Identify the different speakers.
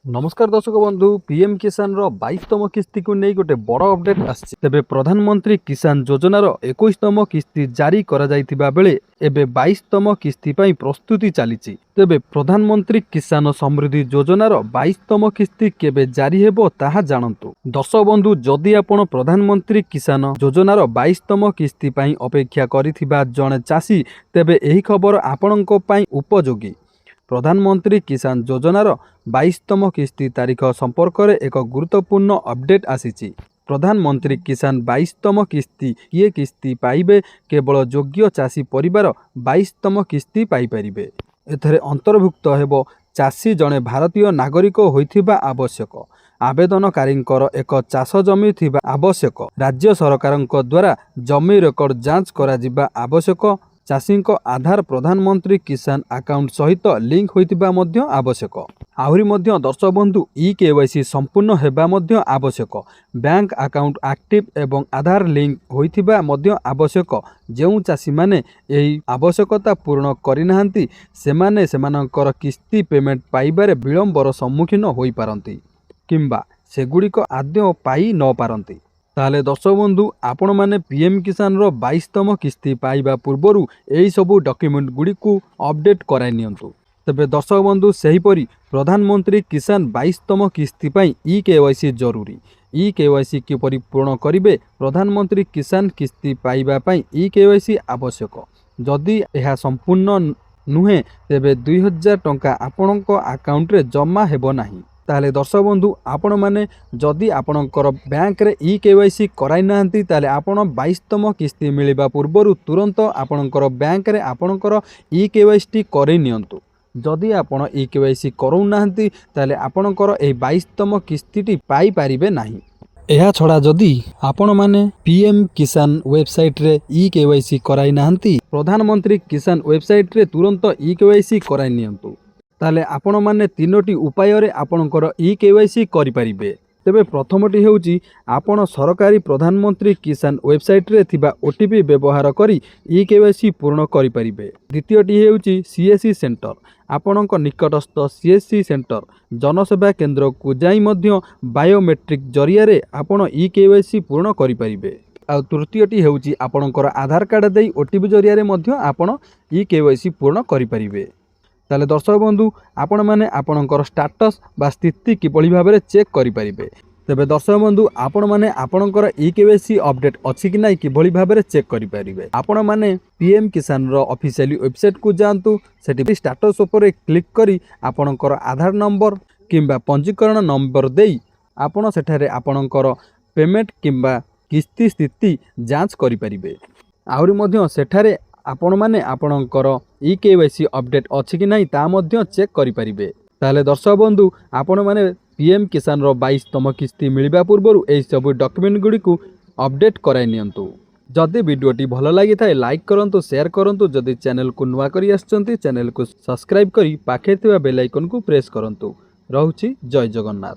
Speaker 1: नमस्कार दर्शक बंधु पीएम किसान रो 22तम किस्ती को नहीं गोटे बड़ अपडेट आछि। तेबे प्रधानमंत्री किसान योजनार 21तम किस्ती जारी करा जायतिबा बेले एबे 22तम किस्ती पई प्रस्तुति चलीछि। तेबे प्रधानमंत्री किसान समृद्धि योजनार 22तम किस्ती केबे जारी हेबो ताहा जानंतु। दर्शक बंधु जदि आपण प्रधानमंत्री किसान योजनार 22तम किस्ती पई अपेक्षा करिथिबा जणे चासी तेबे एही खबर आपणको पई उपयोगी। प्रधानमंत्री किसान योजनार 22तम किस्ती तारीख संपर्क में एक गुरुत्वपूर्ण अपडेट आसीछि। प्रधानमंत्री किसान 22तम किस्ती किए किस्ती पाइबे केवल योग्य चाषी परिवार 22तम किस्ती पाइपारिबे। एथरे अंतर्भुक्त हेबो चाषी जणे भारतीय नागरिक होइथिबा आवश्यक, आवेदनकारींकर एक चाष जमी थिबा आवश्यक, राज्य सरकारंक द्वारा जमी रेकर्ड जांच करा जिबा आवश्यक, चाषी आधार प्रधानमंत्री किसान अकाउंट सहित लिंक होइतिबा मध्य आवश्यक। आहुरी मध्य दर्शक बंधु केवाईसी संपूर्ण हेबा मध्य आवश्यक। बैंक अकाउंट एक्टिव एवं आधार लिंक होइतिबा मध्य आवश्यक। जेउ चाषी माने एही आवश्यकता पूर्ण करिनाहांती सेमाने सेमानकर किस्ती पेमेंट पाइबारे विलंबर सम्मुखीन होई पारंती किंबा सेगुड़िक आद्य पाई न पारंती। ताले दर्शक बंधु आपण माने पीएम किसान रो 22तम किस्ती पाइबा पूर्वरु एही सबु डॉक्यूमेंट गुडी को अपडेट कराई नियंतु। तबे दर्शक बंधु सेहीपरि प्रधानमंत्री किसान 22तम किस्ती पई केवाईसी जरूरी। केवाईसी किपरि पूर्ण करिवे? प्रधानमंत्री किसान किस्ती पाइबा पई केवाईसी आवश्यक। जदि यह संपूर्ण नुहे तेबे 2000 टंका आपणक अकाउंट रे जमा हेबो नाही। ताले दर्शक बंधु आपण माने जदि आपणकर बैंक रे केवाईसी कराई नाहंती ताले आपण 22तम किस्ती मिलिबा पूर्वरु तुरंत आपणकर बैंक रे आपणकर केवाईसी करै नियंतु। जदि आपण केवाईसी करौ नाहंती ताले आपणकर ए 22तम किस्तीटी पाई पारिबे नाही। एहा छड़ा जदि आपण माने पीएम किसान वेबसाइट रे केवाईसी कराई नाहंती प्रधानमंत्री किसान वेबसाइट रे तुरंत केवाईसी कराई नियंतु। ताले आपण माने तीनोटी उपाय रे आपणकर केवाईसी करि परिबे। तेबे प्रथमटी हेउची आपण सरकारी प्रधानमंत्री किसान वेबसाइट रे थिबा ओटीपी व्यवहार करी केवाईसी पूर्ण करि परिबे। द्वितीयटी हेउची सीएससी सेंटर। आपणक निकटस्थ सीएससी सेंटर जनसेवा केंद्र को जाई मध्य बायोमेट्रिक जरिया रे आपण केवाईसी पूर्ण करि परिबे। आ तृतीयटी हेउची आपणकर आधार कार्ड देई ओटीपी जरिया रे मध्य आपण केवाईसी पूर्ण करि परिबे। ताले दर्शक बंधु आपण माने आपणकर स्टेटस बा स्थिति किपरि भाबरे चेक करि परिबे। तेबे दर्शक बंधु आपण माने आपणकर केवाईसी अपडेट अछि कि नै किभଳି भाबरे चेक करि परिबे? आपण माने पीएम किसान रो ऑफिशियली वेबसाइट को जानतु। सेठी स्टेटस ऊपर क्लिक करी आपणकर आधार नंबर किंबा पंजीकरण नंबर देई आपण सेठारे आपणकर पेमेंट किंबा किस्ती स्थिति जांच करि परिबे। आहुरी मध्य सेठारे आपण माने आपणकर केवाईसी अपडेट अछि कि नै ता मध्य चेक करि परिबे। ताले दर्शक बंधु आपण माने पीएम किसान रो 22तम किस्ती मिलिबा पूर्वरु एही सब डॉक्यूमेंट गुडी को अपडेट कराई नियंतु। जदि वीडियोटी भल लागि थाए लाइक करंतु, शेयर करंतु। जदि चैनल को नुवा करी आछंती चैनल को सब्सक्राइब करी पाखे थिबा बेल आइकन को प्रेस करंतु। रहउची जय जगन्नाथ।